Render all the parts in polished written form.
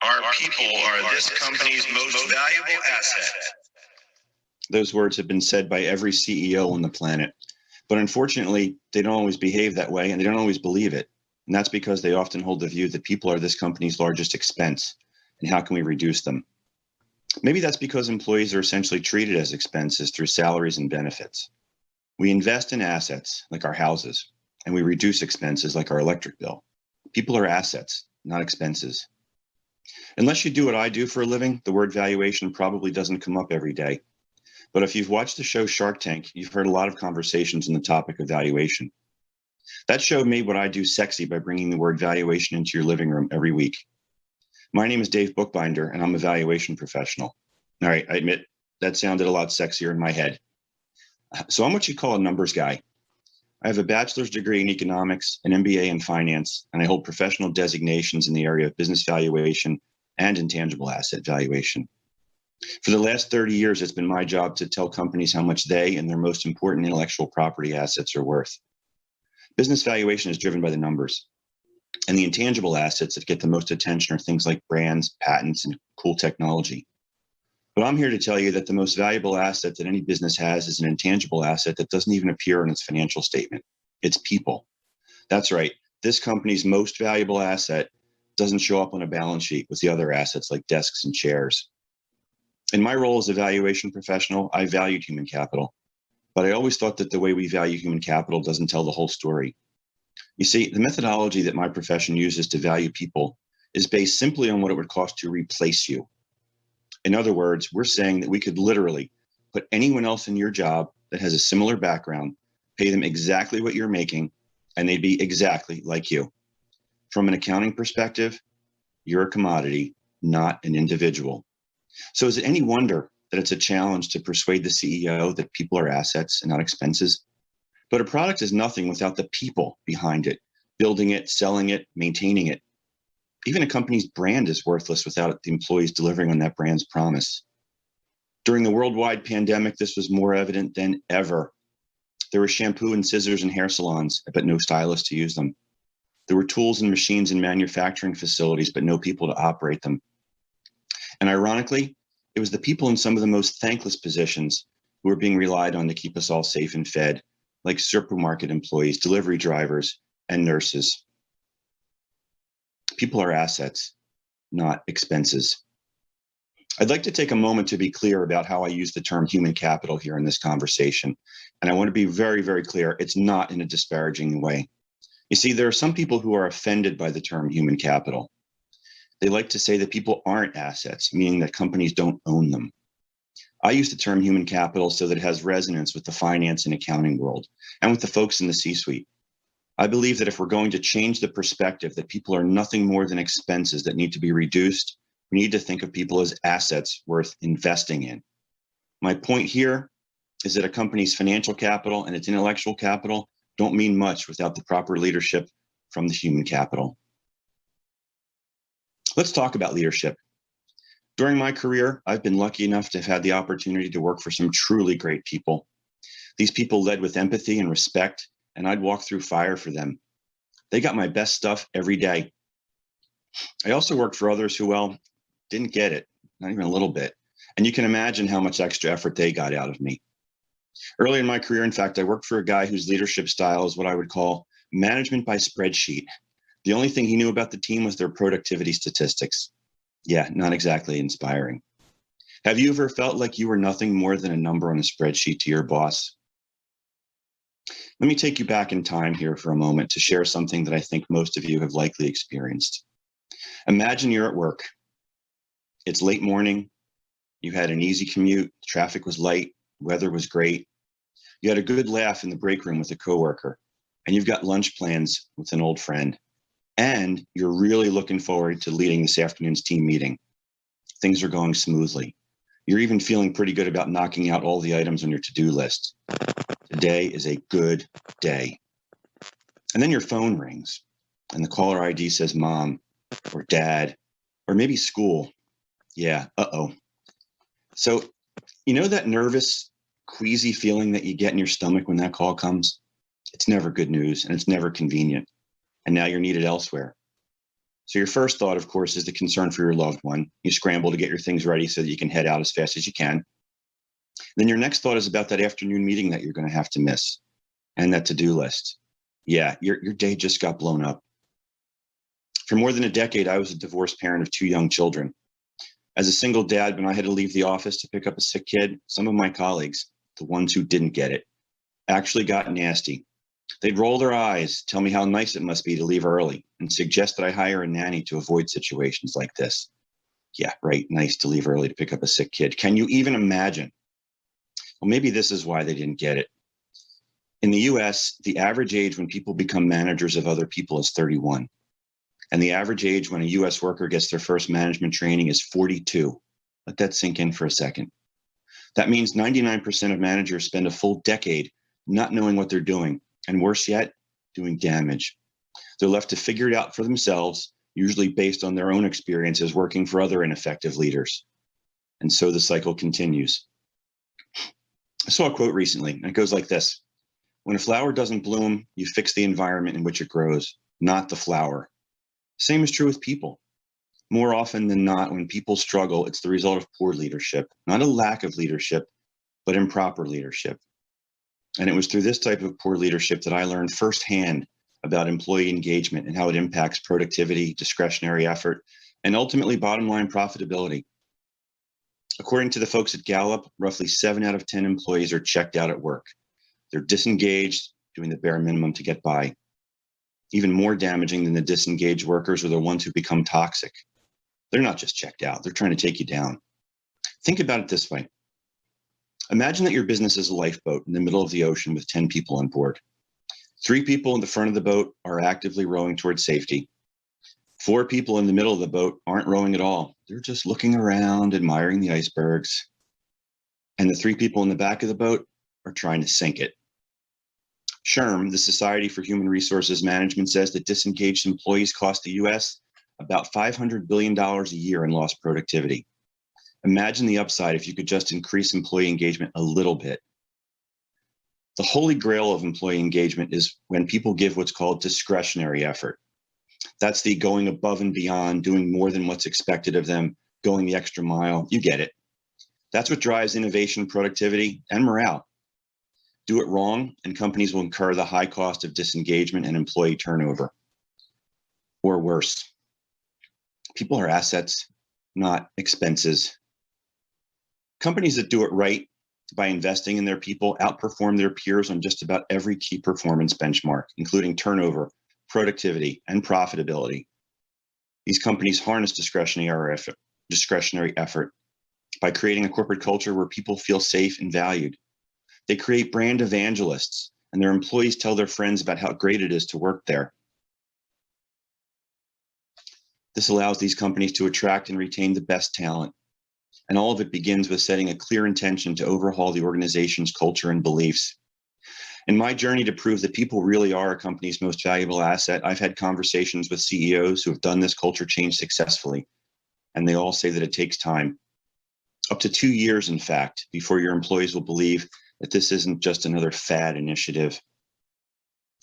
Our people are this company's most valuable asset. Those words have been said by every CEO on the planet, but unfortunately, they don't always behave that way and they don't always believe it. And that's because they often hold the view that people are this company's largest expense, and how can we reduce them? Maybe that's because employees are essentially treated as expenses through salaries and benefits. We invest in assets, like our houses, and we reduce expenses like our electric bill. People are assets, not expenses. Unless you do what I do for a living, the word valuation probably doesn't come up every day. But if you've watched the show Shark Tank, you've heard a lot of conversations on the topic of valuation. That show made what I do sexy by bringing the word valuation into your living room every week. My name is Dave Bookbinder, and I'm a valuation professional. All right, I admit that sounded a lot sexier in my head. So I'm what you call a numbers guy. I have a bachelor's degree in economics, an MBA in finance, and I hold professional designations in the area of business valuation and intangible asset valuation. For the last 30 years, it's been my job to tell companies how much they and their most important intellectual property assets are worth. Business valuation is driven by the numbers. And the intangible assets that get the most attention are things like brands, patents, and cool technology. But I'm here to tell you that the most valuable asset that any business has is an intangible asset that doesn't even appear in its financial statement. It's people. That's right. This company's most valuable asset doesn't show up on a balance sheet with the other assets like desks and chairs. In my role as a valuation professional, I valued human capital, but I always thought that the way we value human capital doesn't tell the whole story. You see, the methodology that my profession uses to value people is based simply on what it would cost to replace you. In other words, we're saying that we could literally put anyone else in your job that has a similar background, pay them exactly what you're making, and they'd be exactly like you. From an accounting perspective, you're a commodity, not an individual. So is it any wonder that it's a challenge to persuade the CEO that people are assets and not expenses? But a product is nothing without the people behind it, building it, selling it, maintaining it. Even a company's brand is worthless without the employees delivering on that brand's promise. During the worldwide pandemic, this was more evident than ever. There were shampoo and scissors in hair salons, but no stylists to use them. There were tools and machines in manufacturing facilities, but no people to operate them. And ironically, it was the people in some of the most thankless positions who were being relied on to keep us all safe and fed, like supermarket employees, delivery drivers, and nurses. People are assets, not expenses. I'd like to take a moment to be clear about how I use the term human capital here in this conversation. And I want to be very, very clear, it's not in a disparaging way. You see, there are some people who are offended by the term human capital. They like to say that people aren't assets, meaning that companies don't own them. I use the term human capital so that it has resonance with the finance and accounting world and with the folks in the C-suite. I believe that if we're going to change the perspective that people are nothing more than expenses that need to be reduced, we need to think of people as assets worth investing in. My point here is that a company's financial capital and its intellectual capital don't mean much without the proper leadership from the human capital. Let's talk about leadership. During my career, I've been lucky enough to have had the opportunity to work for some truly great people. These people led with empathy and respect, and I'd walk through fire for them. They got my best stuff every day. I also worked for others who, well, didn't get it, not even a little bit. And you can imagine how much extra effort they got out of me. Early in my career, in fact, I worked for a guy whose leadership style is what I would call management by spreadsheet. The only thing he knew about the team was their productivity statistics. Yeah, not exactly inspiring. Have you ever felt like you were nothing more than a number on a spreadsheet to your boss? Let me take you back in time here for a moment to share something that I think most of you have likely experienced. Imagine you're at work. It's late morning. You had an easy commute. Traffic was light. Weather was great. You had a good laugh in the break room with a coworker, and you've got lunch plans with an old friend. And you're really looking forward to leading this afternoon's team meeting. Things are going smoothly. You're even feeling pretty good about knocking out all the items on your to-do list. Today is a good day. And then your phone rings, and the caller ID says mom, or dad, or maybe school. Yeah, uh-oh. So, you know that nervous, queasy feeling that you get in your stomach when that call comes? It's never good news, and it's never convenient. And now you're needed elsewhere. So your first thought, of course, is the concern for your loved one. You scramble to get your things ready so that you can head out as fast as you can. Then your next thought is about that afternoon meeting that you're going to have to miss and that to-do list. Yeah, your day just got blown up. For more than a decade, I was a divorced parent of 2 young children. As a single dad, when I had to leave the office to pick up a sick kid, some of my colleagues, the ones who didn't get it, actually got nasty. They'd roll their eyes, tell me how nice it must be to leave early, and suggest that I hire a nanny to avoid situations like this. Yeah, right, nice to leave early to pick up a sick kid. Can you even imagine? Well, maybe this is why they didn't get it. In the US, the average age when people become managers of other people is 31. And the average age when a US worker gets their first management training is 42. Let that sink in for a second. That means 99% of managers spend a full decade not knowing what they're doing, and worse yet, doing damage. They're left to figure it out for themselves, usually based on their own experiences working for other ineffective leaders. And so the cycle continues. I saw a quote recently, and it goes like this. When a flower doesn't bloom, you fix the environment in which it grows, not the flower. Same is true with people. More often than not, when people struggle, it's the result of poor leadership, not a lack of leadership, but improper leadership. And it was through this type of poor leadership that I learned firsthand about employee engagement and how it impacts productivity, discretionary effort, and ultimately bottom line profitability. According to the folks at Gallup, roughly 7 out of 10 employees are checked out at work. They're disengaged, doing the bare minimum to get by. Even more damaging than the disengaged workers are the ones who become toxic. They're not just checked out, they're trying to take you down. Think about it this way. Imagine that your business is a lifeboat in the middle of the ocean with 10 people on board. 3 people in the front of the boat are actively rowing towards safety. 4 people in the middle of the boat aren't rowing at all. They're just looking around, admiring the icebergs. And the 3 people in the back of the boat are trying to sink it. SHRM, the Society for Human Resources Management, says that disengaged employees cost the US about $500 billion a year in lost productivity. Imagine the upside if you could just increase employee engagement a little bit. The holy grail of employee engagement is when people give what's called discretionary effort. That's the going above and beyond, doing more than what's expected of them, going the extra mile. You get it. That's what drives innovation, productivity, and morale. Do it wrong, and companies will incur the high cost of disengagement and employee turnover. Or worse, people are assets, not expenses. Companies that do it right by investing in their people outperform their peers on just about every key performance benchmark, including turnover, productivity, and profitability. These companies harness discretionary effort by creating a corporate culture where people feel safe and valued. They create brand evangelists, and their employees tell their friends about how great it is to work there. This allows these companies to attract and retain the best talent. And all of it begins with setting a clear intention to overhaul the organization's culture and beliefs. In my journey to prove that people really are a company's most valuable asset, I've had conversations with CEOs who have done this culture change successfully, and they all say that it takes time. Up to 2 years, in fact, before your employees will believe that this isn't just another fad initiative.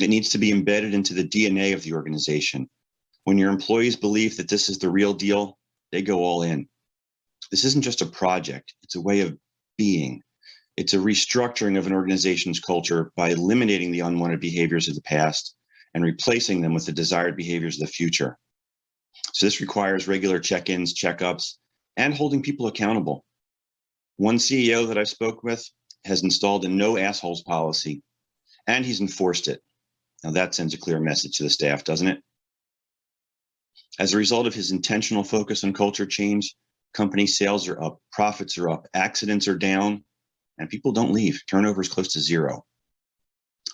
It needs to be embedded into the DNA of the organization. When your employees believe that this is the real deal, they go all in. This isn't just a project, it's a way of being. It's a restructuring of an organization's culture by eliminating the unwanted behaviors of the past and replacing them with the desired behaviors of the future. So this requires regular check-ins, checkups, and holding people accountable. One CEO that I spoke with has installed a no assholes policy, and he's enforced it. Now that sends a clear message to the staff, doesn't it? As a result of his intentional focus on culture change, company sales are up, profits are up, accidents are down, and people don't leave. Turnover is close to 0.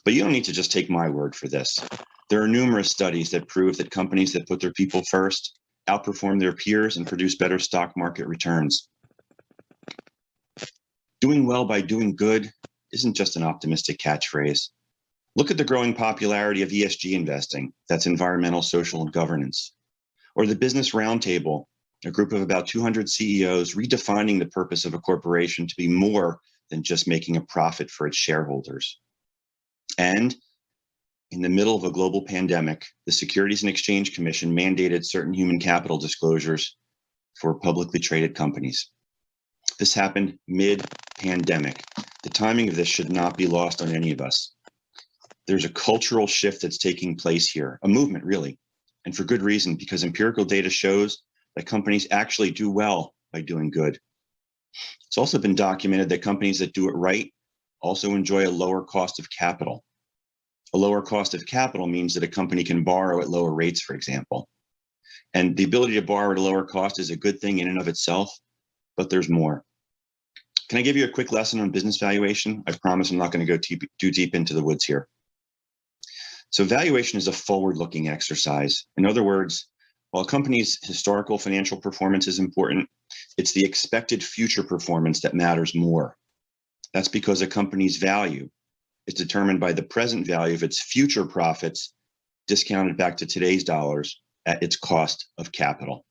But you don't need to just take my word for this. There are numerous studies that prove that companies that put their people first outperform their peers and produce better stock market returns. Doing well by doing good isn't just an optimistic catchphrase. Look at the growing popularity of ESG investing, that's environmental, social, and governance. Or the Business Roundtable, a group of about 200 CEOs redefining the purpose of a corporation to be more than just making a profit for its shareholders. And in the middle of a global pandemic, the Securities and Exchange Commission mandated certain human capital disclosures for publicly traded companies. This happened mid-pandemic. The timing of this should not be lost on any of us. There's a cultural shift that's taking place here, a movement really, and for good reason, because empirical data shows that companies actually do well by doing good. It's also been documented that companies that do it right also enjoy a lower cost of capital. A lower cost of capital means that a company can borrow at lower rates, for example. And the ability to borrow at a lower cost is a good thing in and of itself, but there's more. Can I give you a quick lesson on business valuation? I promise I'm not going to go too deep into the woods here. So valuation is a forward-looking exercise. In other words, while a company's historical financial performance is important, it's the expected future performance that matters more. That's because a company's value is determined by the present value of its future profits discounted back to today's dollars at its cost of capital.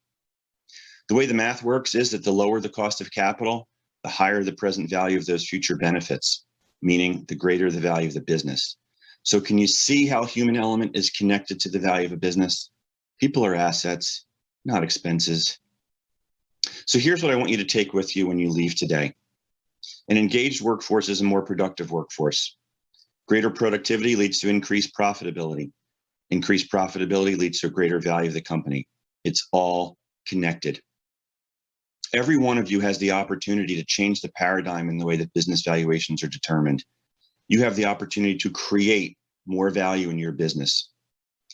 The way the math works is that the lower the cost of capital, the higher the present value of those future benefits, meaning the greater the value of the business. So can you see how human element is connected to the value of a business? People are assets, not expenses. So here's what I want you to take with you when you leave today. An engaged workforce is a more productive workforce. Greater productivity leads to increased profitability. Increased profitability leads to a greater value of the company. It's all connected. Every one of you has the opportunity to change the paradigm in the way that business valuations are determined. You have the opportunity to create more value in your business.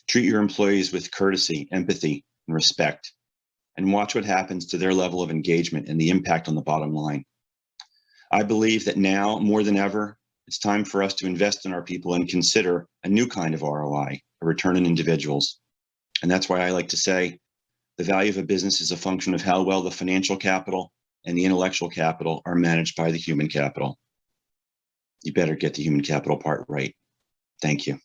Treat your employees with courtesy, empathy, and respect, and watch what happens to their level of engagement and the impact on the bottom line. I believe that now, more than ever, it's time for us to invest in our people and consider a new kind of ROI, a return on individuals. And that's why I like to say the value of a business is a function of how well the financial capital and the intellectual capital are managed by the human capital. You better get the human capital part right. Thank you.